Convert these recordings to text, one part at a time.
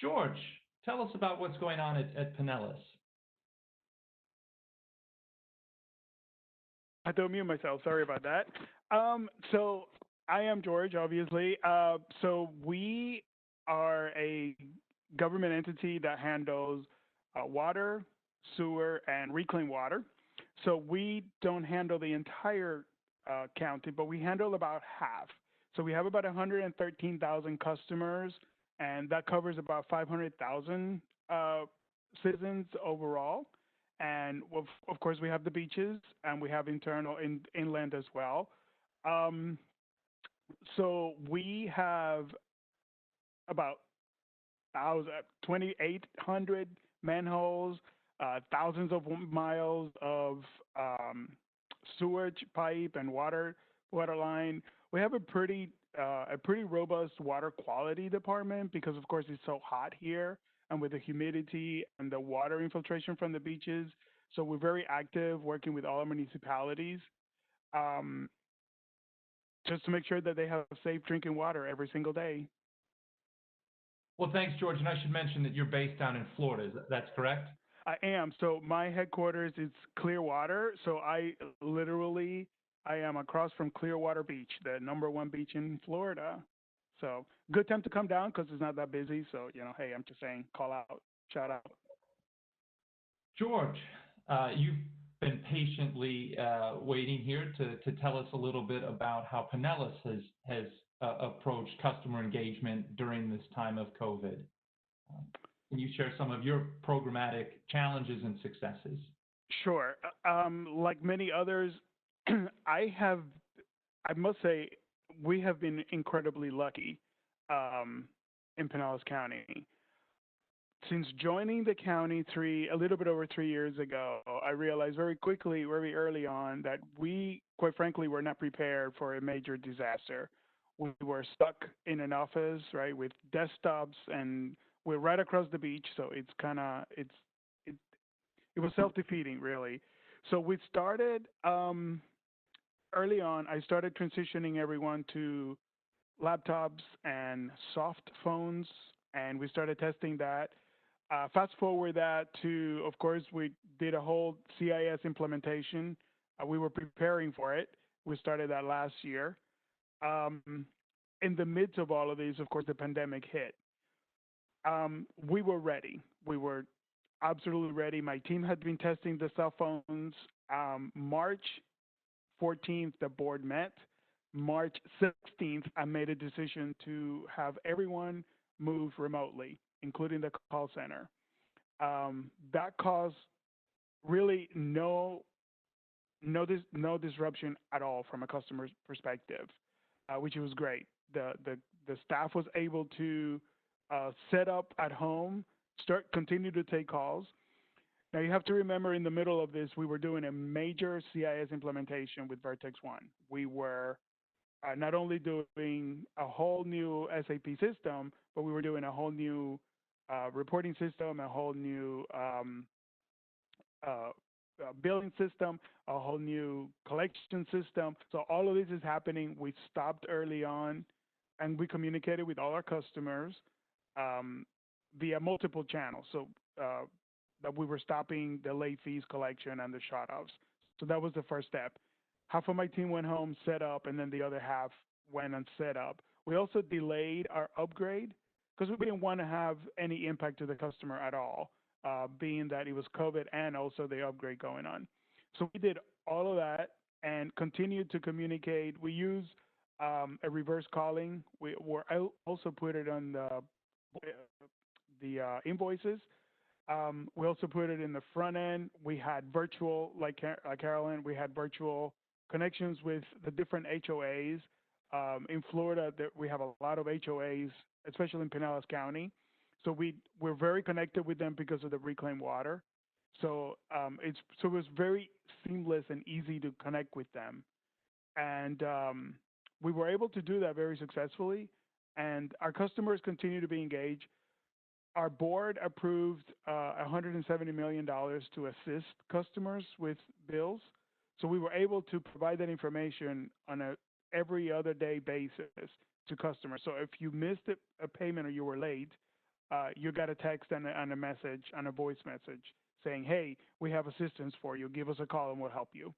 George, tell us about what's going on at Pinellas. I had to mute myself. Sorry about that. So I am George, obviously. So we are a government entity that handles water, sewer, and reclaimed water. So we don't handle the entire county, but we handle about half. So we have about 113,000 customers, and that covers about 500,000 citizens overall. And of course, we have the beaches, and we have inland as well. Um, so we have about 2,800 manholes, thousands of miles of sewage pipe and water line. We have a pretty robust water quality department because, of course, it's so hot here, and with the humidity and the water infiltration from the beaches. So we're very active working with all our municipalities, um, just to make sure that they have safe drinking water every single day. Well, thanks, George. And I should mention that you're based down in Florida. That's correct? I am. So my headquarters is Clearwater. So I am across from Clearwater Beach, the number one beach in Florida. So good time to come down because it's not that busy. So, hey, I'm just saying, call out, shout out. George, you've been patiently waiting here to tell us a little bit about how Pinellas has approached customer engagement during this time of COVID. Can you share some of your programmatic challenges and successes? Sure. Like many others, I must say, we have been incredibly lucky um, in Pinellas County. Since joining the county a little bit over 3 years ago, I realized very quickly, very early on, that we, quite frankly, were not prepared for a major disaster. We were stuck in an office, right, with desktops, and we're right across the beach, so it, it was self-defeating, really. So we started early on. I started transitioning everyone to laptops and soft phones, and we started testing that. Fast forward that to, of course, we did a whole CIS implementation. We were preparing for it. We started that last year. Um, in the midst of all of these, of course, the pandemic hit. We were ready. We were absolutely ready. My team had been testing the cell phones. March 14th, the board met. March 16th, I made a decision to have everyone move remotely, including the call center. That caused really no disruption at all from a customer's perspective, which was great. The staff was able to set up at home, continue to take calls. Now you have to remember, in the middle of this, we were doing a major CIS implementation with Vertex One. We were not only doing a whole new SAP system, but we were doing a whole new reporting system, a whole new billing system, a whole new collection system. So all of this is happening. We stopped early on, and we communicated with all our customers um, via multiple channels. So that we were stopping the late fees collection and the shut-offs. So that was the first step. Half of my team went home, set up, and then the other half went and set up. We also delayed our upgrade because we didn't want to have any impact to the customer at all, being that it was COVID and also the upgrade going on. So we did all of that and continued to communicate. We use a reverse calling. Also put it on the invoices. We also put it in the front end. We had virtual, like Carolyn, we had virtual connections with the different HOAs. In Florida, we have a lot of HOAs, especially in Pinellas County. So we're very connected with them because of the reclaimed water. So it was very seamless and easy to connect with them, and we were able to do that very successfully. And our customers continue to be engaged. Our board approved $170 million to assist customers with bills. So we were able to provide that information on a every other day basis to customers. So if you missed a payment or you were late, you got a text and a message and a voice message saying, "Hey, we have assistance for you. Give us a call and we'll help you."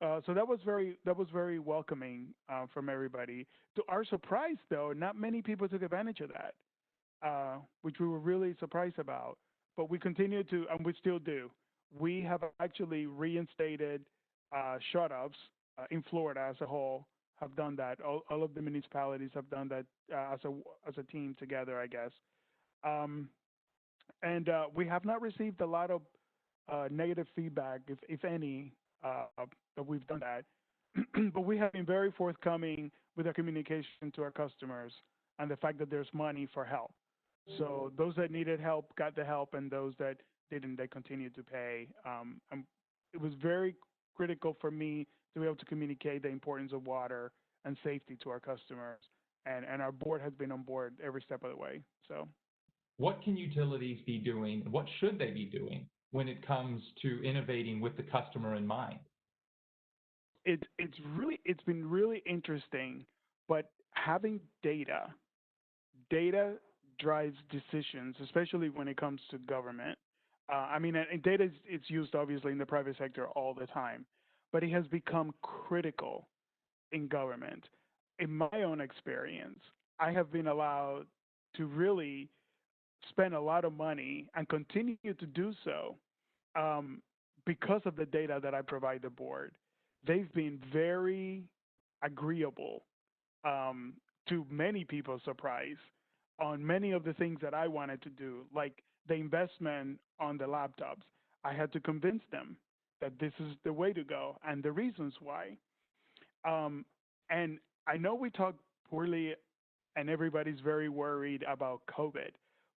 So that was very welcoming from everybody. To our surprise, though, not many people took advantage of that, which we were really surprised about. But we continue to, and we still do. We have actually reinstated shut-ups in Florida as a whole. Have done that. All of the municipalities have done that as a team together, I guess. Um, and we have not received a lot of negative feedback, if any, that we've done that. But we have been very forthcoming with our communication to our customers and the fact that there's money for help. So those that needed help got the help, and those that didn't, they continued to pay. And it was very critical for me to be able to communicate the importance of water and safety to our customers. And our board has been on board every step of the way. So What can utilities be doing? What should they be doing when it comes to innovating with the customer in mind? it's been really interesting, but having data drives decisions, especially when it comes to government. I mean, and data is it's used obviously in the private sector all the time, but it has become critical in government. In my own experience, I have been allowed to really spend a lot of money and continue to do so um, because of the data that I provide the board. They've been very agreeable um, to many people's surprise on many of the things that I wanted to do, like the investment on the laptops. I had to convince them that this is the way to go and the reasons why. Um, and I know we talk poorly, and everybody's very worried about COVID,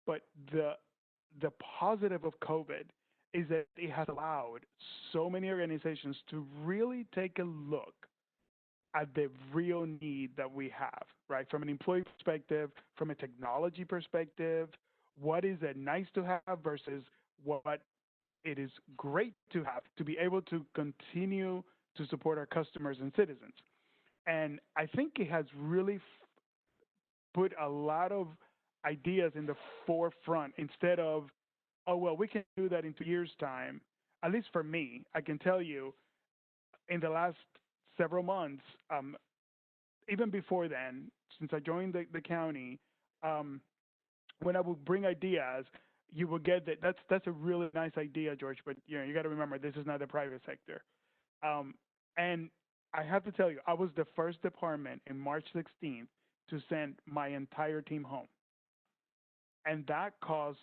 but the positive of COVID is that it has allowed so many organizations to really take a look at the real need that we have, right? From an employee perspective, from a technology perspective, what is a nice to have versus what it is great to have to be able to continue to support our customers and citizens. And I think it has really put a lot of ideas in the forefront instead of, oh, well, we can do that in 2 years' time. At least for me, I can tell you in the last several months, even before then, since I joined the county, um, when I would bring ideas, you will get that that's a really nice idea, George. But you got to remember this is not the private sector. And I have to tell you, I was the first department in March 16th to send my entire team home, and that caused,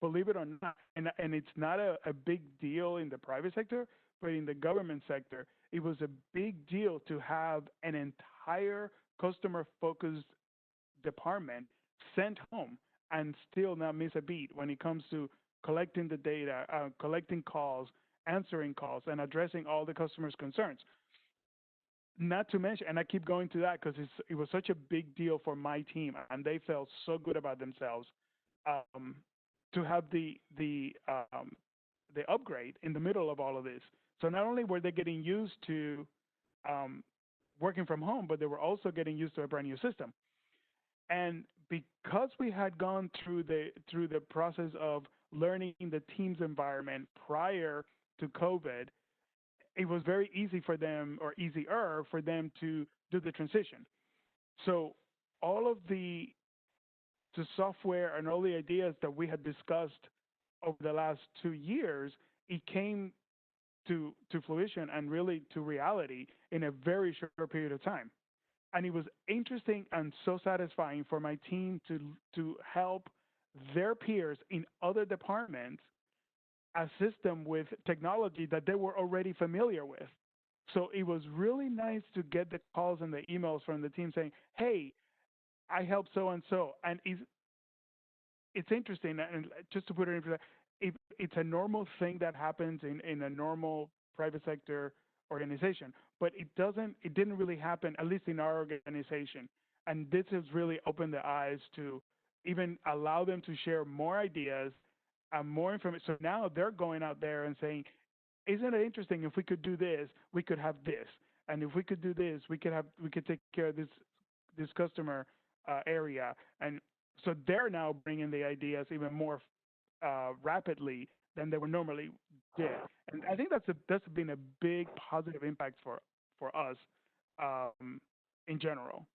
believe it or not, and it's not a big deal in the private sector, but in the government sector, it was a big deal to have an entire customer focused department sent home and still not miss a beat when it comes to collecting the data, collecting calls, answering calls, and addressing all the customers' concerns. Not to mention, and I keep going to that because it was such a big deal for my team, and they felt so good about themselves um, to have the upgrade in the middle of all of this. So not only were they getting used to um, working from home, but they were also getting used to a brand new system. And because we had gone through the process of learning the team's environment prior to COVID, it was very easy for them, or easier for them, to do the transition. So all of the software and all the ideas that we had discussed over the last 2 years, it came to fruition and really to reality in a very short period of time. And it was interesting and so satisfying for my team to help their peers in other departments assist them with technology that they were already familiar with. So it was really nice to get the calls and the emails from the team saying, "Hey, I helped so and so," and it's interesting. And just to put it in perspective, it's a normal thing that happens in a normal private sector organization, but it didn't really happen, at least in our organization. And this has really opened the eyes to even allow them to share more ideas and more information. So now they're going out there and saying, isn't it interesting, if we could do this, we could have this, and if we could do this, we could take care of this customer area. And So they're now bringing the ideas even more rapidly than they were normally did, and I think that's been a big positive impact for us in general.